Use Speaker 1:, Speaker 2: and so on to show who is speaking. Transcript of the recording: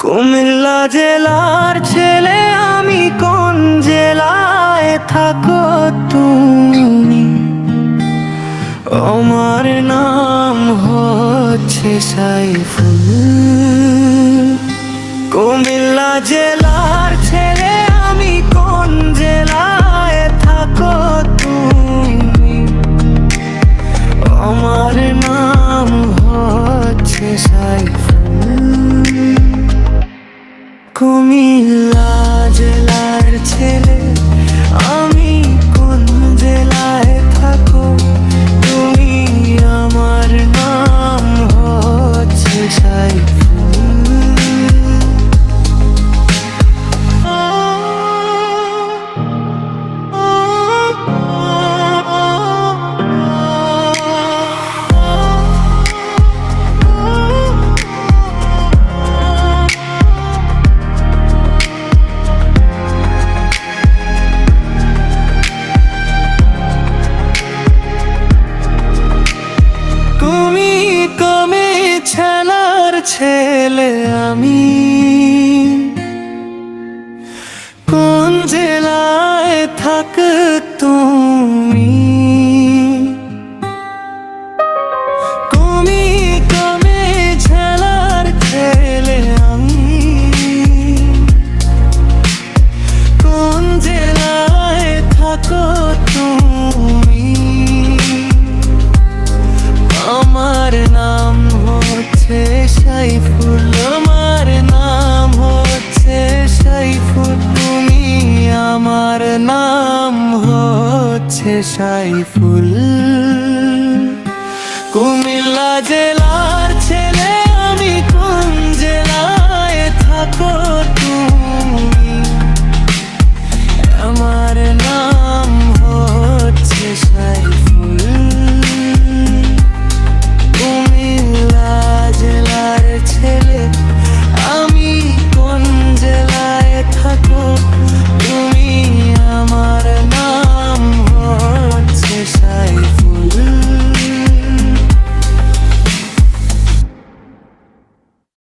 Speaker 1: কুমিল্লা জেলার ছেলে আমি, কোন জেলায় থাকো তুমি? আমার নাম হচ্ছে সাইফুল। কুমিল্লা জেলার ছেলে আমি, কোন জেলায় থাকো তুমি? আমার নাম হচ্ছে সাইফুল। কুমিল্লা জেলার ছেলে আমি, কোন জেলায় থাকো তুমি? আমার নাম হচ্ছে সাইফুল। ছেলে আমি, কোন জেলায় থাক তুমি? কুমি কমে ছেলার ছেলে আমি, কোন জেলায় থাকো তুমি? আমার নাম হচ্ছে সাইফুল, আমার নাম হচ্ছে সাইফুল। তুমি আমার নাম হচ্ছে সাইফুল। কুমিল্লা জেলা